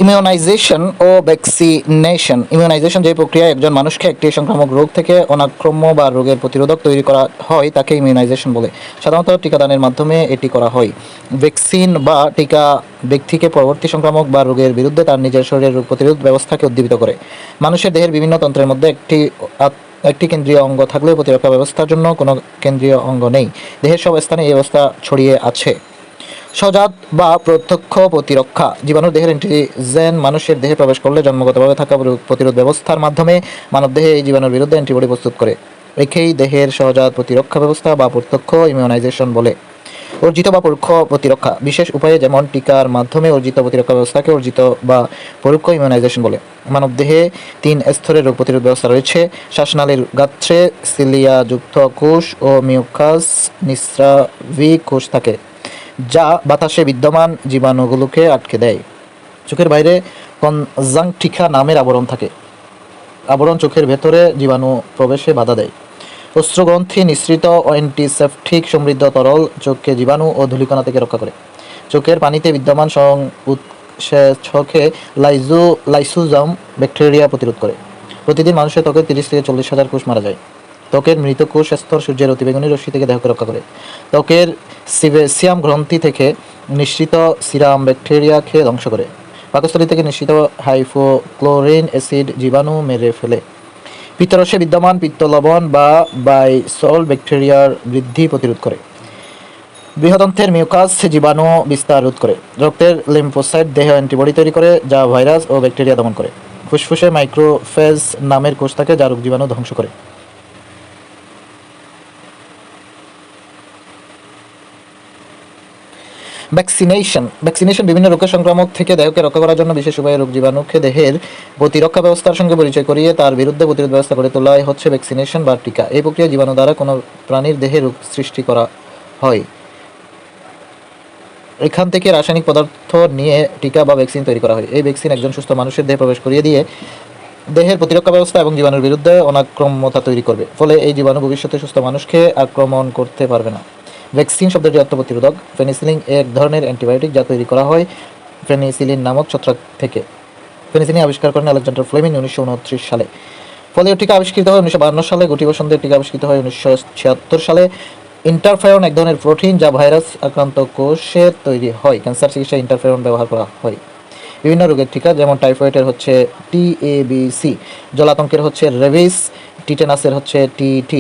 Immunisation ও vaccination. Immunisation যে প্রক্রিয়ায় একজন মানুষকে একটি সংক্রামক রোগ থেকে অনাক্রম্য বা রোগের প্রতিরোধক তৈরি করা হয় তাকে ইমিউনাইজেশন বলে। সাধারণত টিকাদানের মাধ্যমে এটি করা হয়। ভ্যাকসিন বা টিকা ব্যক্তিকে পরবর্তী সংক্রামক বা রোগের বিরুদ্ধে তার নিজের শরীরের রোগ প্রতিরোধ ব্যবস্থাকে উদ্দীপিত করে। মানুষের দেহের বিভিন্ন তন্ত্রের মধ্যে একটি কেন্দ্রীয় অঙ্গ থাকলেও প্রতিরক্ষা ব্যবস্থার জন্য কোনো কেন্দ্রীয় অঙ্গ নেই। দেহের সব স্থানে এই অবস্থা ছড়িয়ে আছে। সজাত বা প্রত্যক্ষ প্রতিরক্ষা। জীবাণু দেহের অ্যান্টিজেন মানুষের দেহে প্রবেশ করলে জন্মগতভাবে থাকা প্রতিরোধ ব্যবস্থার মাধ্যমে মানবদেহে এই জীবাণুর বিরুদ্ধে অ্যান্টিবডি প্রস্তুত করে। একেই দেহের সহজাত প্রতিরক্ষা ব্যবস্থা বা প্রত্যক্ষ ইমিউনাইজেশন বলে। অর্জিত বা পরোক্ষ প্রতিরক্ষা। বিশেষ উপায়ে যেমন টিকার মাধ্যমে অর্জিত প্রতিরক্ষা ব্যবস্থাকে অর্জিত বা পরোক্ষ ইমিউনাইজেশন বলে। মানবদেহে 3 স্তরের রোগ প্রতিরোধ ব্যবস্থা রয়েছে: শ্বাসনালীর গাত্রে সিলিয়াযুক্ত কোষ ও মিউকাস নিঃস্রাবী কোষ থাকে, যা বাতাসে বিদ্যমান জীবাণুগুলোকে আটকে দেয়। চোখের বাইরে কনজাংটিভা নামের আবরণ থাকে। আবরণ চোখের ভেতরে জীবাণু প্রবেশে বাধা দেয়। অশ্রুগ্রন্থি নিঃসৃত অ্যান্টিসেপটিক সমৃদ্ধ তরল চোখকে জীবাণু ও ধূলিকণা থেকে রক্ষা করে। চোখের পানিতে বিদ্যমান উৎসেচকে লাইসোজাম ব্যাকটেরিয়া প্রতিরোধ করে। প্রতিদিন মানুষের ত্বকে 30 থেকে 40 হাজার কোষ মারা যায়। ত্বকের মৃত কোষ স্তর সূর্যের অতিবেগুনি রশ্মি থেকে দেহকে রক্ষা করে। ত্বকের সিবেসিয়াম গ্রন্থি থেকে নিঃসৃত সিরাম ব্যাকটেরিয়াকে ধ্বংস করে। পাকস্থলী থেকে নিঃসৃত হাইপোক্লোরিন অ্যাসিড জীবাণু মেরে ফেলে। পিত্তরসে বিদ্যমান পিত্তলবণ বা বাইসল ব্যাকটেরিয়ার বৃদ্ধি প্রতিরোধ করে। বৃহদন্তের মিউকাস জীবাণু বিস্তার রোধ করে। রক্তের লিম্ফোসাইট দেহে অ্যান্টিবডি তৈরি করে, যা ভাইরাস ও ব্যাকটেরিয়া দমন করে। ফুসফুসে মাইক্রোফেজ নামের কোষ থাকে, যা রোগ জীবাণু ধ্বংস করে। ভ্যাকসিনেশন বিভিন্ন রোগের সংক্রামক থেকে দেহকে রক্ষা করার জন্য বিশেষ উপায়ে রোগ জীবাণুকে দেহের প্রতিরক্ষা ব্যবস্থার সঙ্গে পরিচয় করিয়ে তার বিরুদ্ধে প্রতিরোধ ব্যবস্থা করে তোলাই হচ্ছে ভ্যাকসিনেশন বা টিকা। এই প্রক্রিয়া জীবাণু দ্বারা কোনো প্রাণীর দেহে রোগ সৃষ্টি করা হয়। এখান থেকে রাসায়নিক পদার্থ নিয়ে টিকা বা ভ্যাকসিন তৈরি করা হয়। এই ভ্যাকসিন একজন সুস্থ মানুষের দেহে প্রবেশ করিয়ে দিয়ে দেহের প্রতিরক্ষা ব্যবস্থা এবং জীবাণুর বিরুদ্ধে অনাক্রম্যতা তৈরি করবে, ফলে এই জীবাণু ভবিষ্যতে সুস্থ মানুষকে আক্রমণ করতে পারবে না। ভ্যাকসিন শব্দটি অর্থ প্রতিরোধক। পেনিসিলিন এক ধরনের অ্যান্টিবায়োটিক যা তৈরি করা হয় পেনিসিলিন নামক ছত্রাক থেকে। পেনিসিলিন আবিষ্কার করেন আলেকজান্ডার ফ্লেমিং 1929 সালে। পোলিও টিকা আবিষ্কৃত হয় 1952 সালে। গুটি বসন্তের টিকা আবিষ্কৃত হয় 1976 সালে। ইন্টারফেরন এক ধরনের প্রোটিন যা ভাইরাস আক্রান্ত কোষের তৈরি হয়। ক্যান্সার চিকিৎসায় ইন্টারফেরন ব্যবহার করা হয়। বিভিন্ন রোগের টিকা, যেমন টাইফয়েডের TABC, জলাতঙ্কের রেবিস, টিটেনাসের TT।